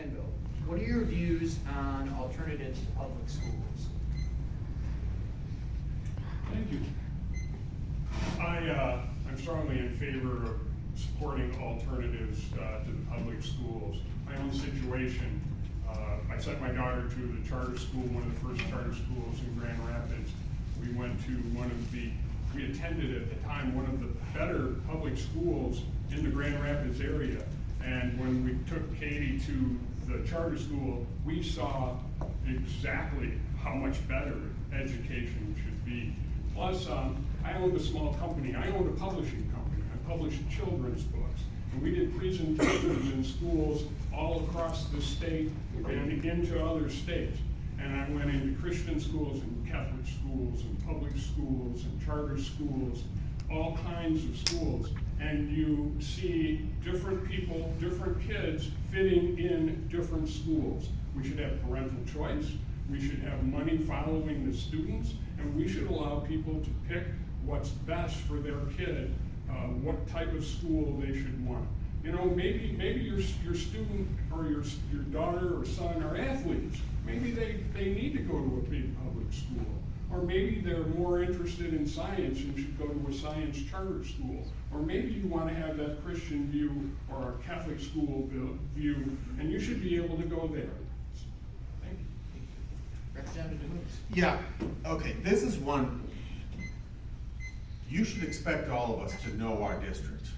Manville. What are your views on alternatives to public schools? Thank you. I'm strongly in favor of supporting alternatives to the public schools. My own situation, I sent my daughter to the charter school, one of the first charter schools in Grand Rapids. We went to we attended at the time one of the better public schools in the Grand Rapids area. And when we took Katie to the charter school, we saw exactly how much better education should be. Plus, I owned a small company. I owned a publishing company. I published children's books. And we did presentations in schools all across the state and into other states. And I went into Christian schools and Catholic schools and public schools and charter schools, all kinds of schools. And you see different people, different kids fitting in different schools. We should have parental choice. We should have money following the students, and we should allow people to pick what's best for their kid, what type of school they should want. You know, maybe your student or your daughter or son are athletes. Maybe they need to go to a big public school. Or maybe they're more interested in science and should go to a science charter school. Or maybe you want to have that Christian view or a Catholic school view, and you should be able to go there. Thank you. Representative Moose. Yeah, okay, this is one, you should expect all of us to know our district,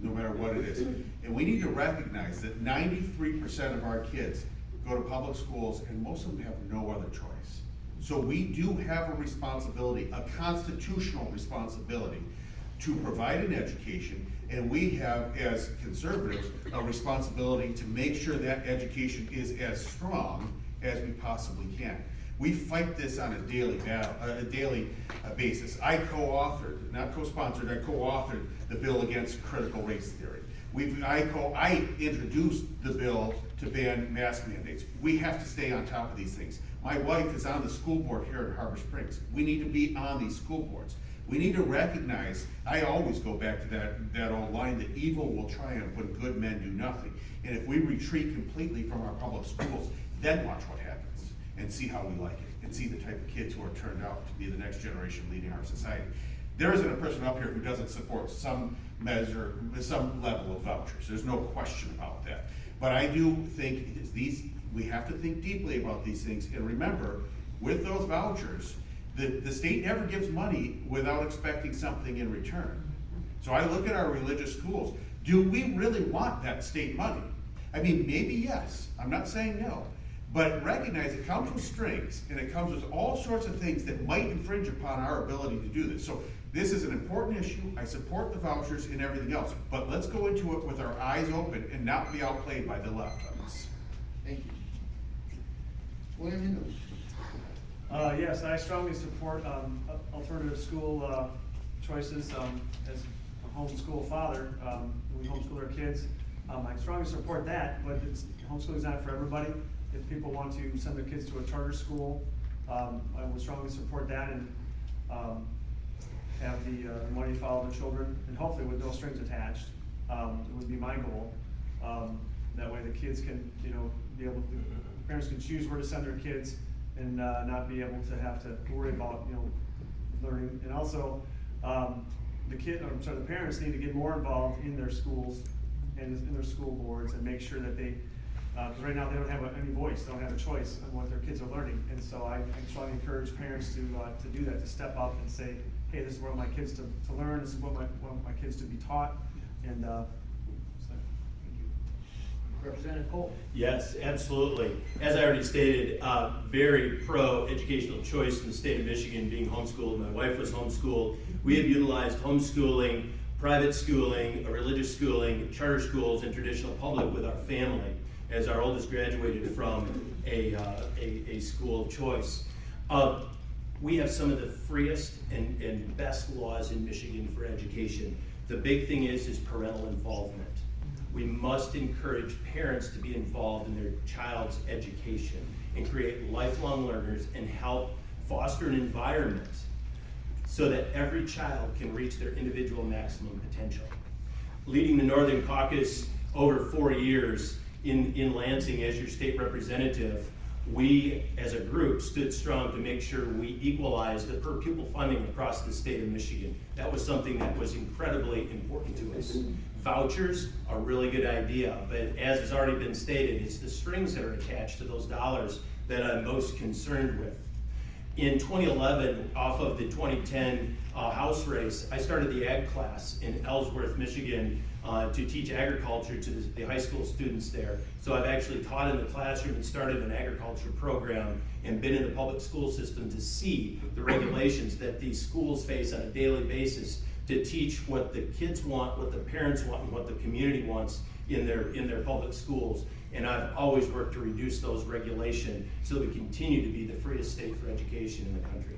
no matter what it is. And we need to recognize that 93% of our kids go to public schools and most of them have no other choice. So we do have a responsibility, a constitutional responsibility to provide an education, and we have, as conservatives, a responsibility to make sure that education is as strong as we possibly can. We fight this on a daily basis. I co-authored, not co-sponsored, I co-authored the bill against critical race theory. I introduced the bill to ban mask mandates. We have to stay on top of these things. My wife is on the school board here in Harbor Springs. We need to be on these school boards. We need to recognize, I always go back to that old line, that evil will triumph when good men do nothing. And if we retreat completely from our public schools, then watch what happens and see how we like it and see the type of kids who are turned out to be the next generation leading our society. There isn't a person up here who doesn't support some measure, some level of vouchers. There's no question about that. But I do think we have to think deeply about these things, and remember, with those vouchers, the state never gives money without expecting something in return. So I look at our religious schools. Do we really want that state money? I mean, maybe yes. I'm not saying no. But recognize it comes with strings, and it comes with all sorts of things that might infringe upon our ability to do this. So this is an important issue. I support the vouchers and everything else, but let's go into it with our eyes open and not be outplayed by the left on this. Thank you. William Hindle. Yes, I strongly support alternative school choices. As a homeschool father, we homeschool our kids. I strongly support that, but homeschooling is not for everybody. If people want to send their kids to a charter school, I would strongly support that and have the money follow the children, and hopefully with no strings attached. It would be my goal. That way the kids can, be able to, parents can choose where to send their kids and not be able to have to worry about, learning. And also, the parents need to get more involved in their schools and in their school boards and make sure that they, because right now they don't have any voice, they don't have a choice on what their kids are learning. And so I strongly encourage parents to do that, to step up and say, hey, this is what I want my kids to learn, this is what I want my kids to be taught. And so, thank you. Representative Cole. Yes, absolutely. As I already stated, very pro-educational choice in the state of Michigan, being homeschooled. My wife was homeschooled. We have utilized homeschooling, private schooling, religious schooling, charter schools, and traditional public with our family, as our oldest graduated from a school of choice. We have some of the freest and best laws in Michigan for education. The big thing is parental involvement. We must encourage parents to be involved in their child's education and create lifelong learners and help foster an environment so that every child can reach their individual maximum potential. Leading the Northern Caucus over 4 years in Lansing as your state representative, we as a group stood strong to make sure we equalized the per pupil funding across the state of Michigan. That was something that was incredibly important to us. Vouchers are a really good idea, but as has already been stated, it's the strings that are attached to those dollars that I'm most concerned with. In 2011, off of the 2010 House race, I started the ag class in Ellsworth, Michigan, to teach agriculture to the high school students there. So I've actually taught in the classroom and started an agriculture program and been in the public school system to see the regulations that these schools face on a daily basis to teach what the kids want, what the parents want, and what the community wants in their public schools. And I've always worked to reduce those regulations so that we continue to be the freest state for education in the country.